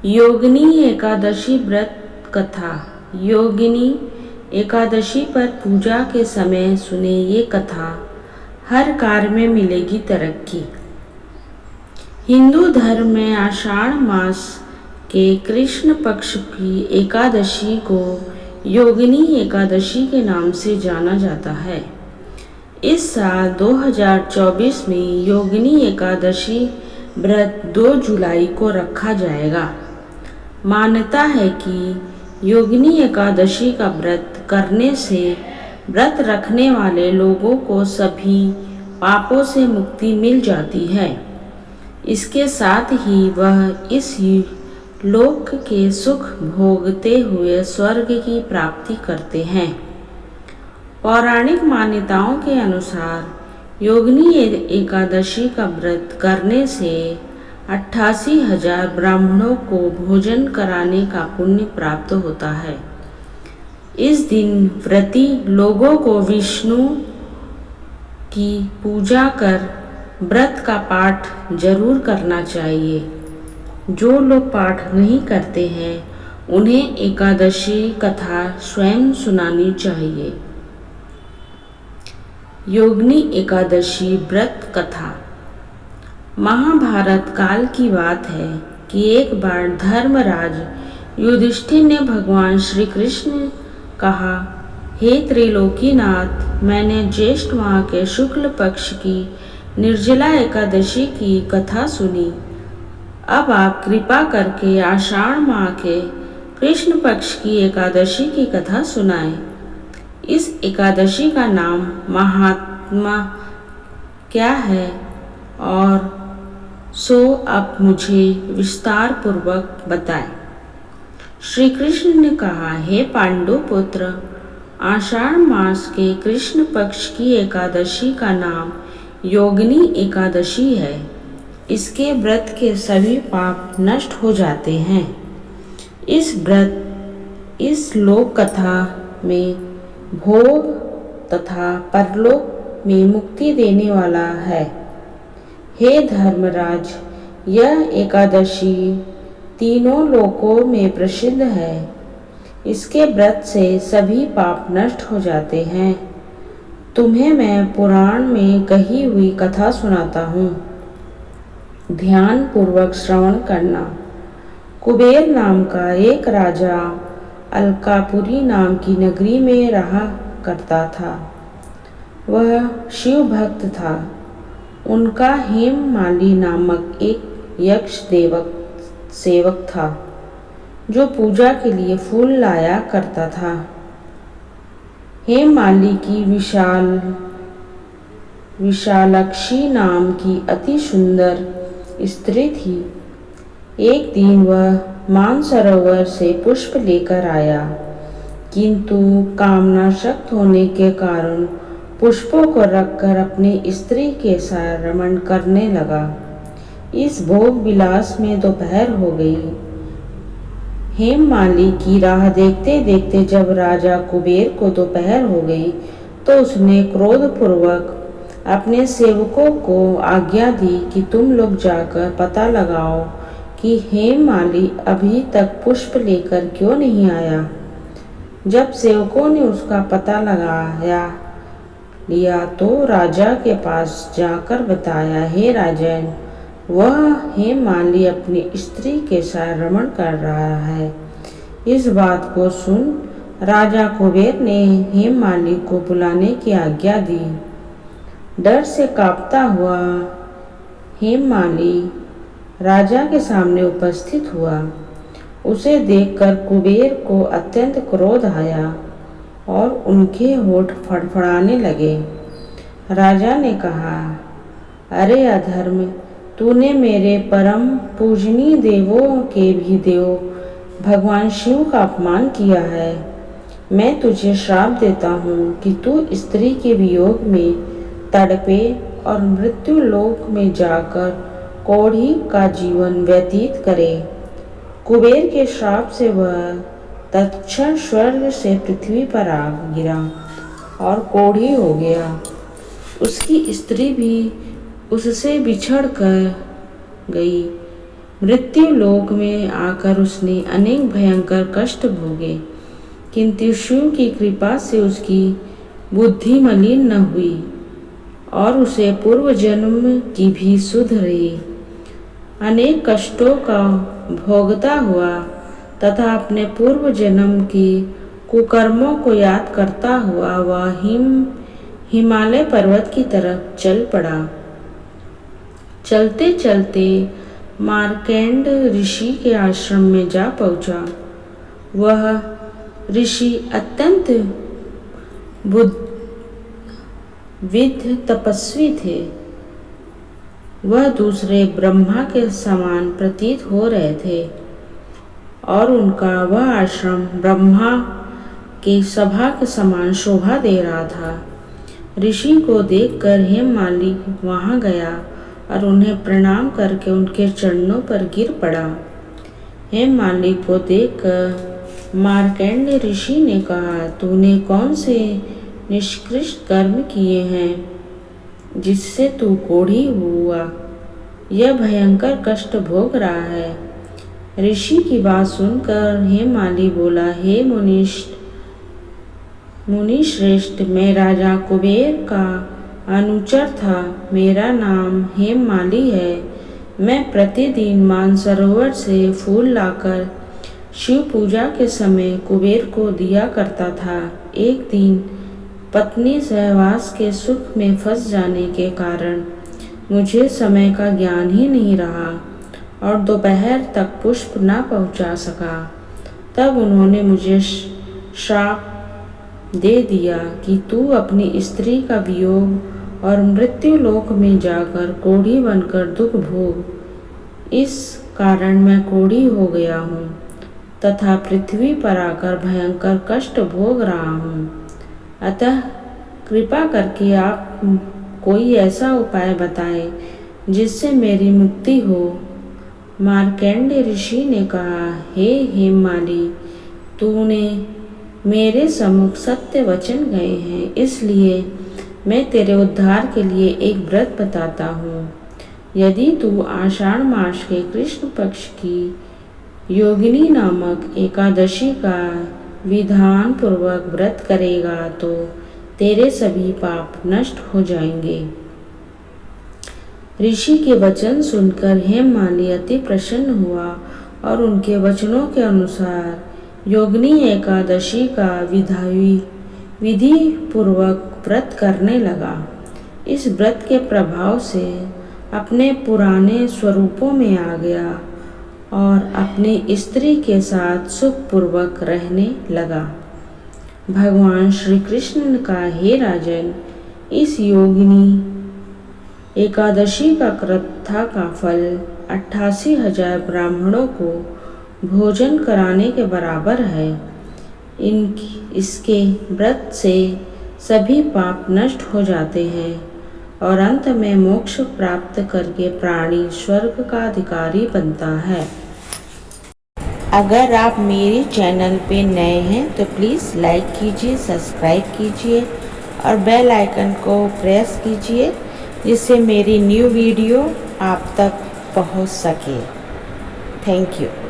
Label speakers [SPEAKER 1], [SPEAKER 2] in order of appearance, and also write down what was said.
[SPEAKER 1] योगिनी एकादशी व्रत कथा। योगिनी एकादशी पर पूजा के समय सुने ये कथा, हर कार्य में मिलेगी तरक्की। हिंदू धर्म में आषाढ़ मास के कृष्ण पक्ष की एकादशी को योगिनी एकादशी के नाम से जाना जाता है। इस साल 2024 में योगिनी एकादशी व्रत 2 जुलाई को रखा जाएगा। मान्यता है कि योगिनी एकादशी का व्रत करने से व्रत रखने वाले लोगों को सभी पापों से मुक्ति मिल जाती है। इसके साथ ही वह इस लोक के सुख भोगते हुए स्वर्ग की प्राप्ति करते हैं। पौराणिक मान्यताओं के अनुसार योगिनी एकादशी का व्रत करने से 88,000 ब्राह्मणों को भोजन कराने का पुण्य प्राप्त होता है। इस दिन व्रती लोगों को विष्णु की पूजा कर व्रत का पाठ जरूर करना चाहिए। जो लोग पाठ नहीं करते हैं उन्हें एकादशी कथा स्वयं सुनानी चाहिए। योगिनी एकादशी व्रत कथा। महाभारत काल की बात है कि एक बार धर्मराज युधिष्ठिर ने भगवान श्री कृष्ण कहा, हे त्रिलोकीनाथ, मैंने ज्येष्ठ माह के शुक्ल पक्ष की निर्जला एकादशी की कथा सुनी। अब आप कृपा करके आषाढ़ माह के कृष्ण पक्ष की एकादशी की कथा सुनाएं। इस एकादशी का नाम महात्मा क्या है और सो आप मुझे विस्तार पूर्वक बताएं। श्री कृष्ण ने कहा, हे पांडु पुत्र, आषाढ़ मास के कृष्ण पक्ष की एकादशी का नाम योगिनी एकादशी है। इसके व्रत के सभी पाप नष्ट हो जाते हैं। इस लोक कथा में भोग तथा परलोक में मुक्ति देने वाला है। हे धर्मराज, यह एकादशी तीनों लोकों में प्रसिद्ध है। इसके व्रत से सभी पाप नष्ट हो जाते हैं। तुम्हें मैं पुराण में कही हुई कथा सुनाता हूँ, ध्यान पूर्वक श्रवण करना। कुबेर नाम का एक राजा अलकापुरी नाम की नगरी में रहा करता था। वह शिव भक्त था। उनका हेममाली नामक एक यक्ष सेवक था जो पूजा के लिए फूल लाया करता था। हेममाली की विशालाक्षी नाम की अति सुंदर स्त्री थी। एक दिन वह मानसरोवर से पुष्प लेकर आया, किंतु कामना शक्त होने के कारण पुष्पों को रखकर अपनी स्त्री के साथ रमण करने लगा। इस भोग विलास में दोपहर हो गई। हेममाली की राह देखते देखते जब राजा कुबेर को दोपहर हो गई तो उसने क्रोधपूर्वक अपने सेवकों को आज्ञा दी कि तुम लोग जाकर पता लगाओ कि हेममाली अभी तक पुष्प लेकर क्यों नहीं आया। जब सेवकों ने उसका पता लिया तो राजा के पास जाकर बताया, हे राजन, वह हेममाली अपनी स्त्री के साथ रमण कर रहा है। इस बात को सुन राजा कुबेर ने हेममाली को बुलाने की आज्ञा दी। डर से कांपता हुआ हेममाली राजा के सामने उपस्थित हुआ। उसे देखकर कुबेर को अत्यंत क्रोध आया और उनके होठ फड़फड़ाने लगे। राजा ने कहा, अरे अधर्म, तूने मेरे परम पूजनीय देवों के भी देव भगवान शिव का अपमान किया है। मैं तुझे श्राप देता हूँ कि तू स्त्री के वियोग में तड़पे और मृत्यु लोक में जाकर कोढ़ी का जीवन व्यतीत करे। कुबेर के श्राप से वह तत्क्षण स्वर्ग से पृथ्वी पर आ गिरा और कोढ़ी हो गया। उसकी स्त्री भी उससे बिछड़ कर गई। मृत्यु लोक में आकर उसने अनेक भयंकर कष्ट भोगे, किंतु शिव की कृपा से उसकी बुद्धि मलिन न हुई और उसे पूर्व जन्म की भी सुध रही। अनेक कष्टों का भोगता हुआ तथा अपने पूर्व जन्म की कुकर्मों को याद करता हुआ वह हिमालय पर्वत की तरफ चल पड़ा। चलते चलते मार्केंड ऋषि के आश्रम में जा पहुंचा। वह ऋषि अत्यंत विद्ध तपस्वी थे। वह दूसरे ब्रह्मा के समान प्रतीत हो रहे थे और उनका वह आश्रम ब्रह्मा की सभा के समान शोभा दे रहा था। ऋषि को देखकर हेममाली वहां गया और उन्हें प्रणाम करके उनके चरणों पर गिर पड़ा। हेममाली को देखकर मार्कंडेय ऋषि ने कहा, तूने कौन से निष्कृष्ट कर्म किए हैं जिससे तू कोढ़ी हुआ, यह भयंकर कष्ट भोग रहा है। ऋषि की बात सुनकर हेममाली बोला, हे मुनि श्रेष्ठ, मैं राजा कुबेर का अनुचर था। मेरा नाम हेममाली है। मैं प्रतिदिन मानसरोवर से फूल लाकर शिव पूजा के समय कुबेर को दिया करता था। एक दिन पत्नी सहवास के सुख में फंस जाने के कारण मुझे समय का ज्ञान ही नहीं रहा और दोपहर तक पुष्प न पहुंचा सका। तब उन्होंने मुझे श्राप दे दिया कि तू अपनी स्त्री का वियोग और मृत्यु लोक में जाकर कोढ़ी बनकर दुख भोग। इस कारण मैं कोढ़ी हो गया हूँ तथा पृथ्वी पर आकर भयंकर कष्ट भोग रहा हूँ। अतः कृपा करके आप कोई ऐसा उपाय बताएं जिससे मेरी मुक्ति हो। मार्कंडेय ऋषि ने कहा, हे हेममाली, तूने मेरे सम्मुख सत्य वचन गए हैं, इसलिए मैं तेरे उद्धार के लिए एक व्रत बताता हूँ। यदि तू आषाढ़ मास के कृष्ण पक्ष की योगिनी नामक एकादशी का विधान पूर्वक व्रत करेगा तो तेरे सभी पाप नष्ट हो जाएंगे। ऋषि के वचन सुनकर हेममाली अति प्रसन्न हुआ और उनके वचनों के अनुसार योगिनी एकादशी का विधि पूर्वक व्रत करने लगा। इस व्रत के प्रभाव से अपने पुराने स्वरूपों में आ गया और अपनी स्त्री के साथ सुखपूर्वक रहने लगा। भगवान श्री कृष्ण ने कहा, हे राजन, इस योगिनी एकादशी का कथा का फल 88,000 ब्राह्मणों को भोजन कराने के बराबर है। इसके व्रत से सभी पाप नष्ट हो जाते हैं और अंत में मोक्ष प्राप्त करके प्राणी स्वर्ग का अधिकारी बनता है। अगर आप मेरे चैनल पे नए हैं तो प्लीज़ लाइक कीजिए, सब्सक्राइब कीजिए और बेल आइकन को प्रेस कीजिए जिससे मेरी न्यू वीडियो आप तक पहुंच सके। Thank you.